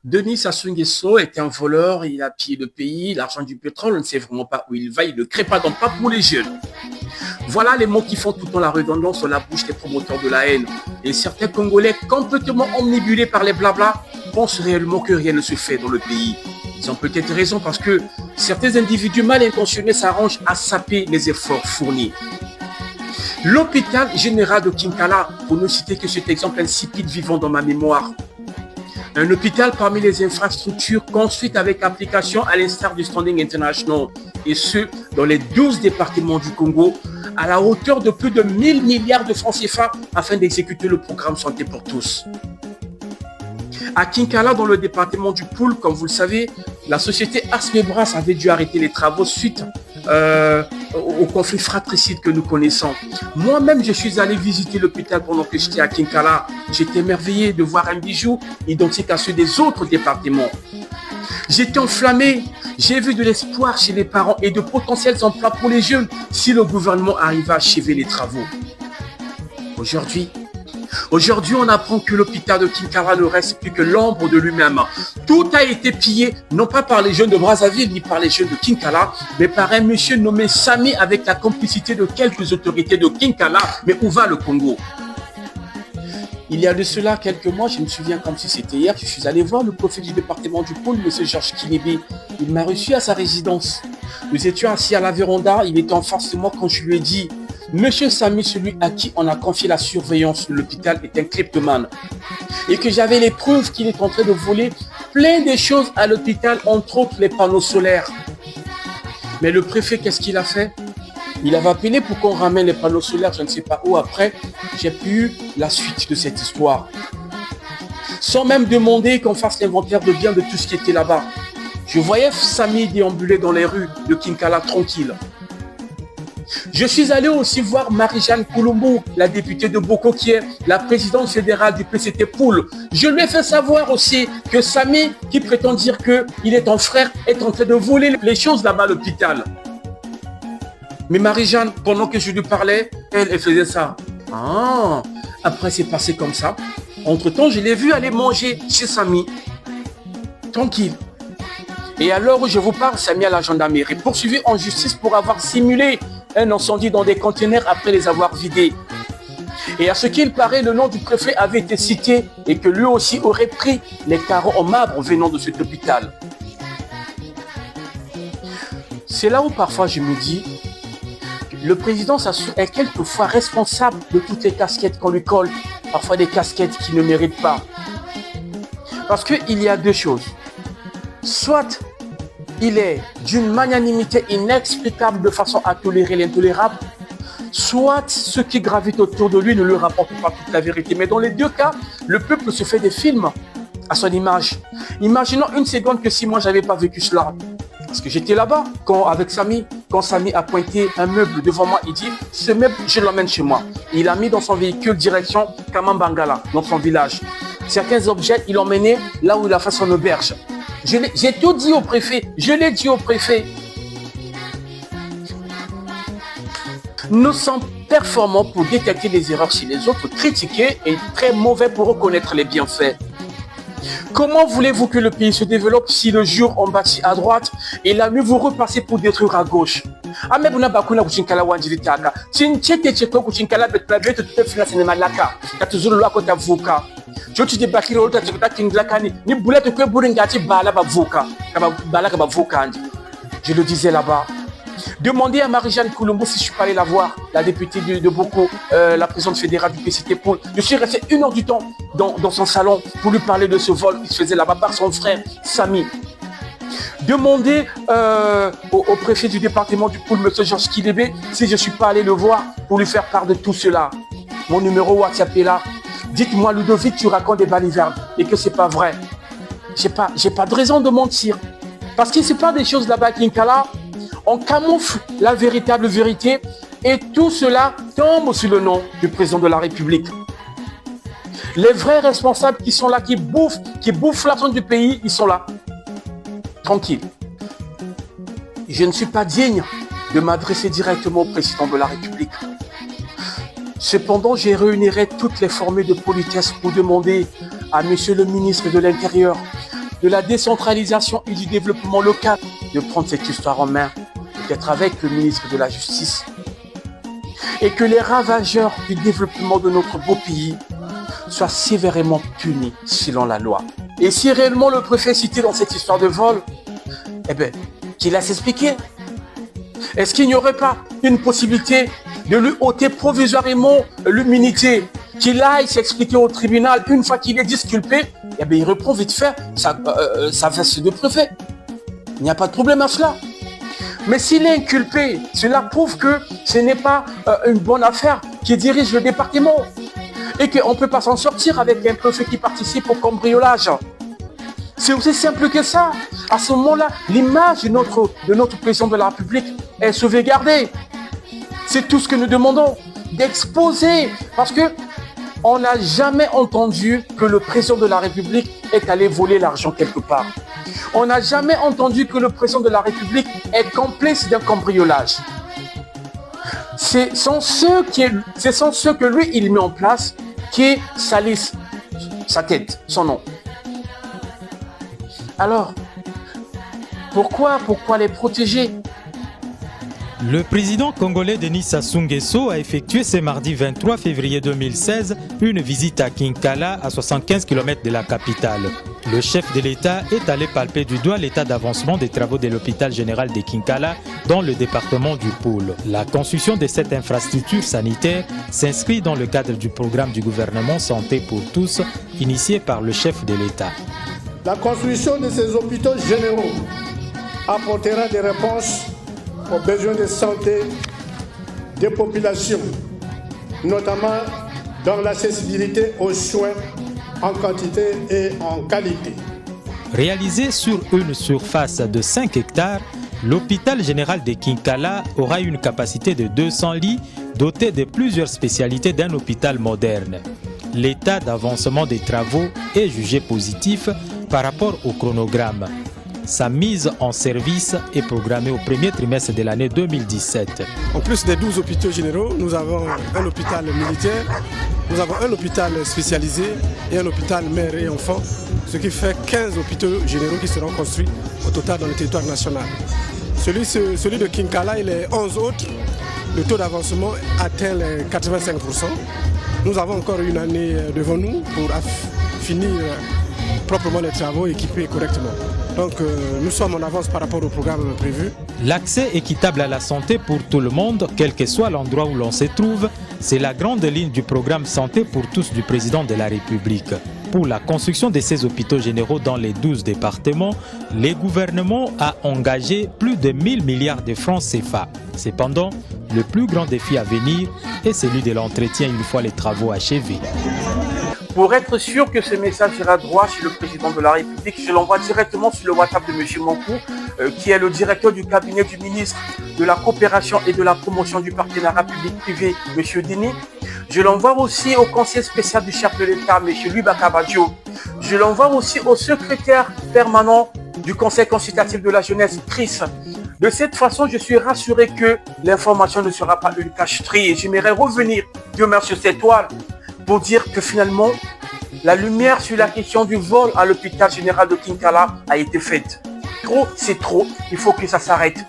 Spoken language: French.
Denis Sassou Nguesso est un voleur, il a pillé le pays, l'argent du pétrole, on ne sait vraiment pas où il va, il ne crée pas d'emploi pour les jeunes. Voilà les mots qui font tout le temps la redondance sur la bouche des promoteurs de la haine. Et certains Congolais, complètement omnibulés par les blablas, pensent réellement que rien ne se fait dans le pays. Ils ont peut-être raison parce que certains individus mal intentionnés s'arrangent à saper les efforts fournis. L'hôpital général de Kinkala, pour ne citer que cet exemple insipide vivant dans ma mémoire. Un hôpital parmi les infrastructures construites avec application à l'instar du Standing International, et ce, dans les 12 départements du Congo, à la hauteur de plus de 1000 milliards de francs CFA afin d'exécuter le programme Santé pour tous. À Kinkala, dans le département du Poul, comme vous le savez, la société Asmebras avait dû arrêter les travaux suite au conflit fratricide que nous connaissons. Moi-même, je suis allé visiter l'hôpital pendant que j'étais à Kinkala. J'étais émerveillé de voir un bijou identique à ceux des autres départements. J'étais enflammé. J'ai vu de l'espoir chez les parents et de potentiels emplois pour les jeunes si le gouvernement arrivait à achever les travaux. Aujourd'hui, on apprend que l'hôpital de Kinkala ne reste plus que l'ombre de lui-même. Tout a été pillé, non pas par les jeunes de Brazzaville, ni par les jeunes de Kinkala, mais par un monsieur nommé Sami avec la complicité de quelques autorités de Kinkala. Mais où va le Congo? Il y a de cela quelques mois, je me souviens comme si c'était hier, je suis allé voir le préfet du département du Pôle, M. Georges Kinebe. Il m'a reçu à sa résidence. Nous étions assis à la véranda, il était en face de moi quand je lui ai dit « Monsieur Sami, celui à qui on a confié la surveillance de l'hôpital est un kleptomane. » Et que j'avais les preuves qu'il est en train de voler plein de choses à l'hôpital, entre autres les panneaux solaires. Mais le préfet, qu'est-ce qu'il a fait? Il avait appelé pour qu'on ramène les panneaux solaires, je ne sais pas où. Après, j'ai pu la suite de cette histoire. Sans même demander qu'on fasse l'inventaire de biens de tout ce qui était là-bas. Je voyais Sami déambuler dans les rues de Kinkala tranquille. Je suis allé aussi voir Marie-Jeanne Koulombo, la députée de Boko, qui est la présidente fédérale du PCT Poul. Je lui ai fait savoir aussi que Sami, qui prétend dire qu'il est ton frère, est en train de voler les choses là-bas à l'hôpital. Mais Marie-Jeanne, pendant que je lui parlais, elle faisait ça. Ah, après c'est passé comme ça. Entre-temps, je l'ai vu aller manger chez Sami. Tranquille. Et à l'heure où je vous parle, Sami à la gendarmerie, poursuivi en justice pour avoir simulé un incendie dans des conteneurs après les avoir vidés. Et à ce qu'il paraît, le nom du préfet avait été cité et que lui aussi aurait pris les carreaux en marbre venant de cet hôpital. C'est là où parfois je me dis, le président est quelquefois responsable de toutes les casquettes qu'on lui colle, parfois des casquettes qu'il ne mérite pas. Parce qu'il y a deux choses. Soit il est d'une magnanimité inexplicable de façon à tolérer l'intolérable, soit ceux qui gravitent autour de lui ne lui rapportent pas toute la vérité. Mais dans les deux cas, le peuple se fait des films à son image. Imaginons une seconde que si moi j'avais pas vécu cela, parce que j'étais là-bas avec Sami, quand Sami a pointé un meuble devant moi, il dit « Ce meuble, je l'emmène chez moi ». Il l'a mis dans son véhicule direction Kamambangala, dans son village. Certains objets, il l'emmenait là où il a fait son auberge. J'ai tout dit au préfet, je l'ai dit au préfet. Nous sommes performants pour détecter les erreurs chez les autres, critiquer et très mauvais pour reconnaître les bienfaits. Comment voulez-vous que le pays se développe si le jour on bâtit à droite et la nuit vous repassez pour détruire à gauche? Amebuna bakuna kuchinkala wanjiritaka. Tinchete cheko kuchinkala betrabeto tutefina sinema laka. Katuzuru lako tavuka. Joti de bakiro lota tikuta kindlakani. Ni boulette que buringati bala bavuka. Bala bavuka andi. Je le disais là-bas. Demandez à Marie-Jeanne Koulombo si je suis pas allé la voir, la députée de Boko, la présidente fédérale du PCT Poul. Je suis resté 1 heure du temps dans son salon pour lui parler de ce vol qui se faisait là-bas par son frère Sami. Demandez au préfet du département du Poul, M. Georges Kinebe, si je ne suis pas allé le voir pour lui faire part de tout cela. Mon numéro WhatsApp est là. Dites-moi, Ludovic, tu racontes des balivernes et que c'est pas vrai. J'ai pas de raison de mentir. Parce qu'il ne se passe des choses là-bas à Kinkala. On camoufle la véritable vérité et tout cela tombe sous le nom du président de la République. Les vrais responsables qui sont là, qui bouffent l'argent du pays, ils sont là. Tranquille. Je ne suis pas digne de m'adresser directement au président de la République. Cependant, je réunirai toutes les formules de politesse pour demander à monsieur le ministre de l'Intérieur de la décentralisation et du développement local de prendre cette histoire en main, d'être avec le ministre de la Justice, et que les ravageurs du développement de notre beau pays soient sévèrement punis selon la loi. Et si réellement le préfet est cité dans cette histoire de vol, eh bien, qu'il laisse expliquer. Est-ce qu'il n'y aurait pas une possibilité de lui ôter provisoirement l'immunité, qu'il aille s'expliquer au tribunal une fois qu'il est disculpé, eh bien, il reprend vite fait sa veste de préfet. Il n'y a pas de problème à cela. Mais s'il est inculpé, cela prouve que ce n'est pas une bonne affaire qui dirige le département et qu'on ne peut pas s'en sortir avec un préfet qui participe au cambriolage. C'est aussi simple que ça. À ce moment-là, l'image de notre président de la République est sauvegardée. C'est tout ce que nous demandons, d'exposer. Parce que on n'a jamais entendu que le président de la République est allé voler l'argent quelque part. On n'a jamais entendu que le président de la République est complice d'un cambriolage. C'est sans ceux que lui, il met en place qui salissent sa tête, son nom. Alors, pourquoi les protéger? Le président congolais Denis Sassou Nguesso a effectué ce mardi 23 février 2016 une visite à Kinkala, à 75 km de la capitale. Le chef de l'État est allé palper du doigt l'état d'avancement des travaux de l'hôpital général de Kinkala dans le département du Pôle. La construction de cette infrastructure sanitaire s'inscrit dans le cadre du programme du gouvernement Santé pour tous, initié par le chef de l'État. La construction de ces hôpitaux généraux apportera des réponses aux besoins de santé des populations, notamment dans l'accessibilité aux soins en quantité et en qualité. Réalisé sur une surface de 5 hectares, l'hôpital général de Kinkala aura une capacité de 200 lits doté de plusieurs spécialités d'un hôpital moderne. L'état d'avancement des travaux est jugé positif par rapport au chronogramme. Sa mise en service est programmée au premier trimestre de l'année 2017. En plus des 12 hôpitaux généraux, nous avons un hôpital militaire, nous avons un hôpital spécialisé et un hôpital mère et enfants, ce qui fait 15 hôpitaux généraux qui seront construits au total dans le territoire national. Celui de Kinkala et les 11 autres, le taux d'avancement atteint les 85%. Nous avons encore une année devant nous pour finir proprement les travaux équipés correctement. Donc nous sommes en avance par rapport au programme prévu. L'accès équitable à la santé pour tout le monde, quel que soit l'endroit où l'on se trouve, c'est la grande ligne du programme Santé pour tous du président de la République. Pour la construction de ces hôpitaux généraux dans les 12 départements, le gouvernement a engagé plus de 1000 milliards de francs CFA. Cependant, le plus grand défi à venir est celui de l'entretien une fois les travaux achevés. Pour être sûr que ce message ira droit chez le président de la République, je l'envoie directement sur le WhatsApp de M. Monkou, qui est le directeur du cabinet du ministre de la Coopération et de la Promotion du Partenariat public-privé, M. Denis. Je l'envoie aussi au conseiller spécial du chef de l'État, M. Louis Bakabadio. Je l'envoie aussi au secrétaire permanent du Conseil consultatif de la jeunesse, Chris. De cette façon, je suis rassuré que l'information ne sera pas une cacheterie. Et j'aimerais revenir demain sur cette toile pour dire que finalement, la lumière sur la question du vol à l'hôpital général de Kinkala a été faite. Trop, c'est trop. Il faut que ça s'arrête.